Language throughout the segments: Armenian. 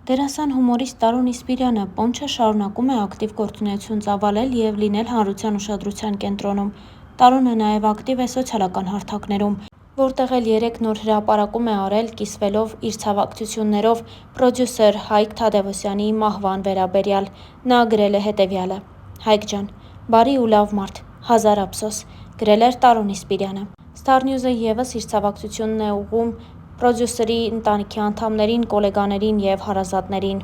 Դերասան հումորիստ Տարոն Իսպիրյանը Պոնչը շարունակում է ակտիվ գործունեություն ծավալել և լինել հանրության ուշադրության կենտրոնում։ Տարոնը նաև ակտիվ է սոցիալական հարթակներում, որտեղ էլ երեկ նոր հրապարակում է արել կիսվելով իր ցավակցություններով պրոդյուսեր Հայկ Թադևոսյանի մահվան վերաբերյալ։ Նա գրել է հետևյալը. «Հայկ ջան, բարի ու լավ մարդ, հազար ափսոս», գրել էր Տարոն Իսպիրյանը։ Starnews-ը ևս իր ցավակցությունն է ուղղում պրոդյուսերի ընտանիքի անդամներին, գոլեգաներին և հարազատներին։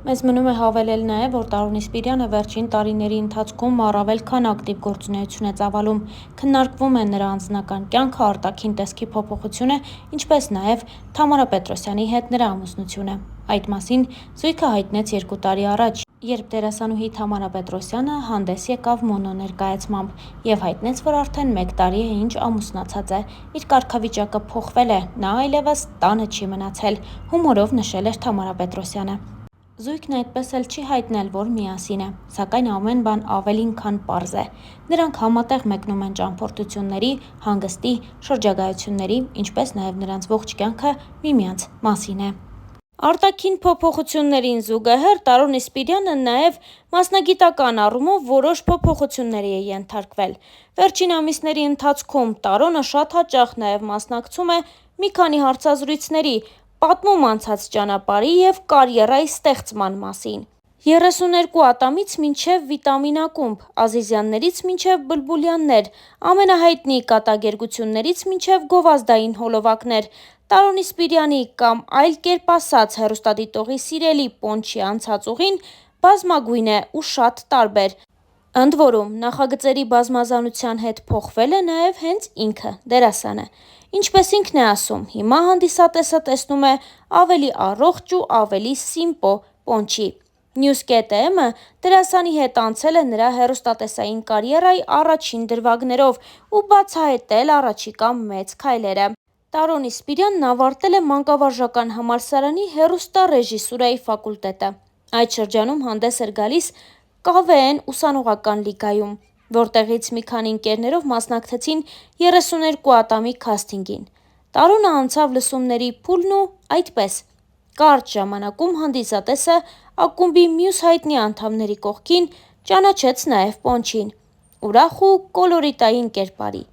Մեզ մնում է հավելել նաև, որ Տարոն Իսպիրյանը վերջին տարիների ընթացքում առավել քան ակտիվ գործունեություն է ծավալում։ Քննարկվում է նրա անձնական կյանքը, արտաքին տեսքի փոփոխությունը, ինչպես նաև Թամարա Պետրոսյանի հետ նրա ամուսնությունը։ Այդ մասին զույգը հայտնեց 2 տարի առաջ, երբ դերասանուհի Թամարա Պետրոսյանը հանդես եկավ մոնո ներկայացմամբ և հայտնեց, որ արդեն 1 տարի է ինչ ամուսնացած է, իր կարգավիճակը փոխվել է, նա այլևս տանը չի մնացել, հումորով նշել էր Թամարա Պետրոսյանը։ Զույգն այդպես էլ չի հայտնել, որ միասին է, սակայն ամեն բան ավելին քան պարզ է։ Նրանք համատեղ մեկնում են ճամփորդությունների, հանգստի, շրջագայությունների, ինչպես նաև նրանց ողջ կյանքը միմյանց մասին է։ Արտաքին փոփոխություններին զուգահեռ Տարոն Իսպիրյանը նաև մասնագիտական առումով որոշ փոփոխությունների է ենթարկվել։ Վերջին ամիսների ընթացքում Տարոնը շատ հաճախ նաև մասնակցում է մի քանի հարցազրույցների, պատմում անցած ճանապարհի և կարիերայի ստեղծման մասին։ 32 ատամից մինչև Վիտամին ակումբ, Ազիզյաններից մինչև Բլբուլյաններ, ամենահայտնի կատակերգություններից մինչև գովազդային հոլովակներ, Տարոն Իսպիրյանի կամ այլ կերպ ասած հեռուստադիտողի սիրելի Պոնչի անցած ուղին բազմագույն է ու շատ տարբեր։ Ընդ որում, նախագծերի բազմազանության հետ փոխվել է նաև հենց ինքը՝ դերասանը։ Ինչպես ինքն է ասում, հիմա հանդիսատեսը տեսնում է ավելի առողջ ու ավելի սիմպո Պոնչի։ News.am-ը դերասանի հետ անցել է նրա հեռուստատեսային կարիերայի առաջին դրվագներով ու բացահայտել առաջիկա մեծ քայլերը։ Տարոն Իսպիրյանն ավարտել է Մանկավարժական համալսարանի հեռուստառեժիսուրայի ֆակուլտետը։ Այդ շրջանում հանդես էր գալիս ԿՎՆ ուսանողական լիգայում, որտեղից մի քանի ընկերներով մասնակցեցին 32 ատամի քասթինգին։ Տարոնը անցավ լսումների փուլն ու այդպես։ Կարճ ժամանակում հանդիսատեսը ակումբի մյուս հայտնի անդամների կողքին ճանաչեց նաև Պոնչին՝ ուրախ ու կոլորիտային կերպարի,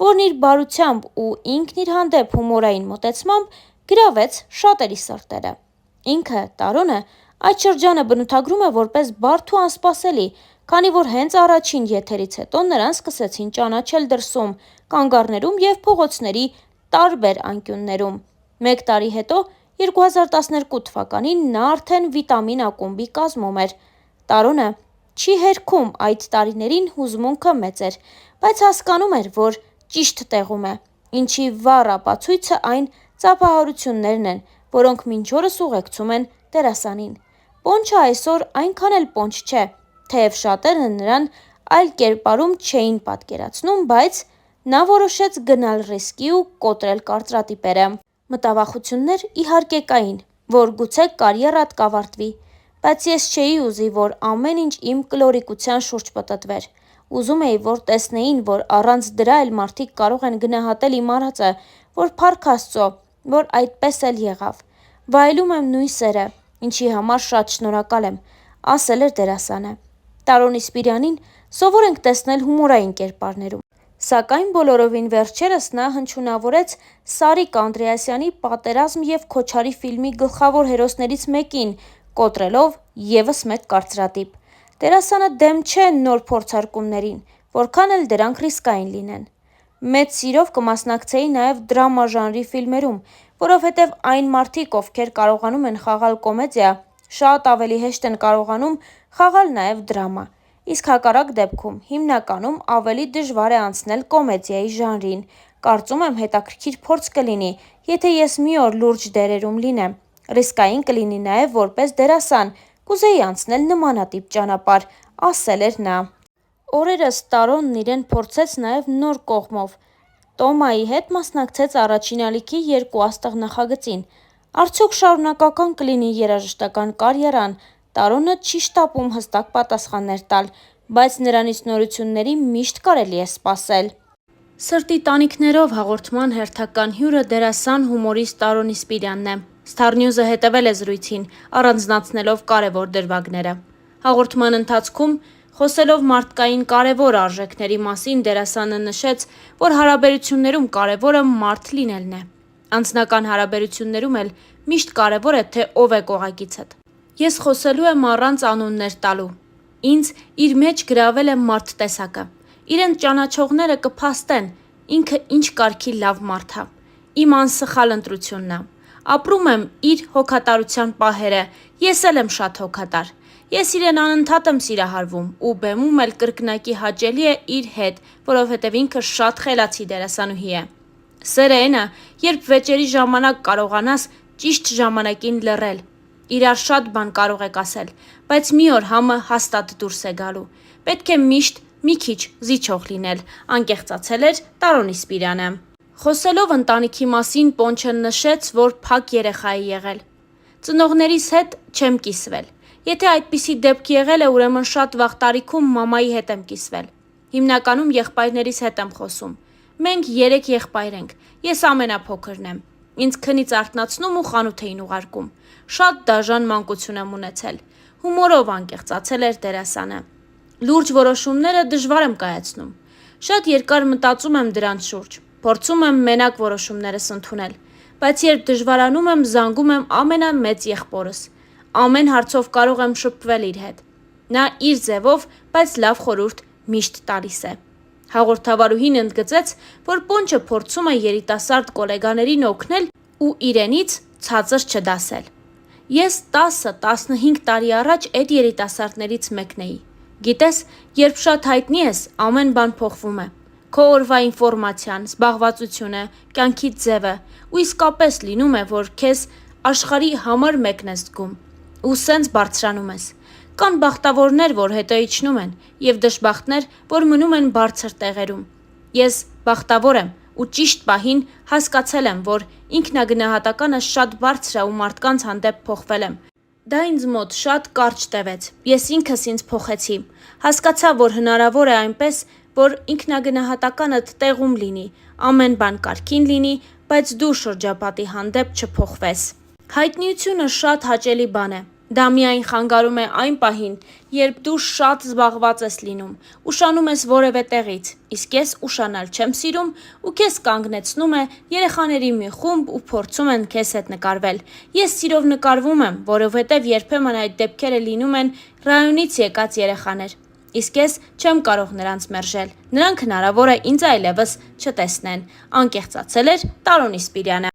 որն իր բարությամբ ու ինքն իր հանդեպ հումորային մոտեցմամբ գրավեց շատերի սրտերը։ Ինքը՝ Տարոնը, այդ շրջանը բնութագրում է որպես բարդ ու անսպասելի, քանի որ հենց առաջին եթերից հետո նրան սկսեցին ճանաչել դրսում, կանգառներում և փողոցների տարբեր անկյուններում։ 1 տարի հետո 2012 թվականին նա արդեն Վիտամին ակումբի կազմում էր։ Տարոնը չի հերքում այդ տարիներին հուզմունքը մեծ էր, բայց հասկանում էր, որ ճիշտ տեղում է, ինչի վառ ապացույցը այն ծափահարություններն են, որոնք մինչ օրս ուղեկցում են դերասանին։ Պոնչը այսօր այնքան էլ Պոնչ չէ, թեև շատերը նրան այլ կերպարում չէին պատկերացնում, բայց նա որոշեց գնալ ռիսկի ու կոտրել կարծրատիպերը։ Մտավախություններ իհարկե կային, որ գուցե կարիերատ կավարտվի, բայց ես չէի ուզի, որ ամեն ինչ իմ կլորիկության շուրջ պտտվեր։ Ուզում էի, որ տեսնեին, որ առանց դրա էլ մարդիկ կարող են գնահատել իմ արածը, որ փառք Աստծո, որ այդպես էլ եղավ։ Վայելում եմ նույն սերը, ինչի համար շատ շնորհակալ եմ, ասել էր դերասանը։ Տարոն Իսպիրյանին սովոր ենք տեսնել հումորային կերպարներում, սակայն բոլորովին վերջերս նա հնչյունավորեց Սարիկ Անդրեասյանի «Պատերազմ և Քոչարի» ֆիլմի գլխավոր հերոսներից մեկին, կոտրելով ևս մեկ կարծրատիպ։ Դերասանը դեմ չէ նոր փորձարկումներին, որքան էլ դրանք ռիսկային լինեն։ Մեծ սիրով կմասնակցեի նաև դրամա ժանրի ֆիլմերում, որովհետև այն մարդիկ, ովքեր կարողանում են խաղալ կոմեդիա, շատ ավելի հեշտ են կարողանում խաղալ նաև դրամա, իսկ հակառակ դեպքում հիմնականում ավելի դժվար է անցնել կոմեդիայի ժանրին։ Կարծում եմ հետաքրքիր փորձ կլինի, եթե ես մի օր լուրջ դերերում լինեմ։ Ռիսկային կլինի նաև որպես դերասան, կուզեի անցնել նմանատիպ ճանապարհ, ասել էր նա։ Օրերս Տարոնն իրեն փորձեց նաև նոր կողմով։ Տոմայի հետ մասնակցեց առաջին ալիքի 2 աստղ նախագծին։ Արդյոք շարունակական կլինի երաժշտական կարիերան։ Տարոնը չի շտապում հստակ պատասխաններ տալ, բայց նրանից նորությունների միշտ կարելի է սպասել։ Սրտի տանիքներով հաղորդման հերթական հյուրը դերասան հումորիստ Տարոն Իսպիրյանն է։ Star News-ը հետևել է զրույցին, առանձնացնելով կարևոր դրվագները։ Հաղորդման ընթացքում, խոսելով մարդկային կարևոր արժեքների մասին, դերասանը նշեց, որ հարաբերություններում կարևորը մարդ լինելն է։ Անձնական հարաբերություններում էլ միշտ կարևոր է, թե ով է կողակիցդ։ Ես խոսելու եմ առանց անուններ տալու։ Ինձ իր մեջ գրավել է մարդ տեսակը։ Իրեն ճանաչողները կփաստեն, ինքը ինչ կարգի լավ մարդ է։ Իմ անսխալ ընտրությունն է։ Ապրում եմ իր հոգատարության պահերը, ես էլ եմ շատ հոգատար։ Ես իրեն անընդհատ եմ սիրահարվում ու բեմում էլ կրկնակի հաճելի է իր հետ, որովհետև ինքը շատ խելացի դերասանուհի է։ Սերը էն է, երբ վեճերի ժամանակ կարողանաս ճիշտ ժամանակին լռել։ Իրար շատ բան կարող եք ասել, բայց մի օր համը հաստատ դուրս է գալու։ Պետք է միշտ մի քիչ զիջող լինել, անկեղծացել էր Տարոն Իսպիրյանը։ Խոսելով ընտանիքի մասին, Պոնչը նշեց, որ փակ երեխա է եղել։ Ծնողներիս հետ չեմ կիսվել։ Եթե այդպիսի դեպք եղել է, ուրեմն շատ վաղ տարիքում մամայի հետ եմ կիսվել։ Հիմնականում եղբայրներիս հետ եմ խոսում։ Մենք 3 եղբայր ենք։ Ես ամենափոքրն եմ։ Ինձ քնից արթնացնում ու խանութ էին ուղարկում։ Շատ դաժան մանկություն եմ ունեցել։ Հումորով անկեղծացել էր դերասանը։ Լուրջ որոշումները դժվար եմ կայացնում։ Շատ երկար մտածում եմ դրանց շուրջ։ Փորձում եմ մենակ որոշումներս ընդունել, բայց երբ դժվարանում եմ, զանգում եմ ամենամեծ եղբորս։ Ամեն հարցով կարող եմ շփվել իր հետ։ Նա իր ձևով, բայց լավ խորհուրդ միշտ տալիս է։ Հաղորդավարուհին ընդգծեց, որ Պոնչը փորձում է երիտասարդ գոլեգաներին օգնել ու իրենից ցածր չդասել։ Ես 10-15 տարի առաջ այդ երիտասարդներից մեկն էի։ Գիտես, երբ շատ հայտնի ես, ամեն բան փոխվում է։ Քո օրվա ինֆորմացիան, զբաղվածությունը, կյանքի ձևը, ու իսկապես լինում է, որ քեզ աշխարհի համար մեկն ես զգում, ու սենց բարձրանում ես։ Կան բախտավորներ, որ հետո իջնում են, եւ դժբախտներ, որ մնում են բարձր տեղերում։ Ես բախտավոր եմ ու ճիշտ պահին հասկացել եմ, որ ինքնագնահատականը շատ բարձր է ու մարդկանց հանդեպ փոխվել եմ։ Դա ինձ մոտ շատ կարճ տևեց։ Ես ինքս ինձ փոխեցի։ Հասկացա, որ հնարավոր է այնպես, որ ինքնագնահատականդ տեղում լինի, ամեն բան կարգին լինի, բայց դու շրջապատի հանդեպ չփոխվես։ Հայտնիությունը շատ հաճելի բան է։ Դա միայն խանգարում է այն պահին, երբ դու շատ զբաղված ես լինում, ուշանում ես որևէ տեղից, իսկ ես ուշանալ չեմ սիրում ու քեզ կանգնեցնում է երեխաների մի խումբ ու փորձում են քեզ հետ նկարվել։ Ես սիրով նկարվում եմ, որովհետև երբեմն այդ դեպքերը լինում են ռայոնից եկած երեխաներ, իսկ ես չեմ կարող նրանց մերժել։ Նրանք հնարավոր է ինձ այլևս չտեսնեն, անկեղծացել էր Տարոն Իսպիրյանը։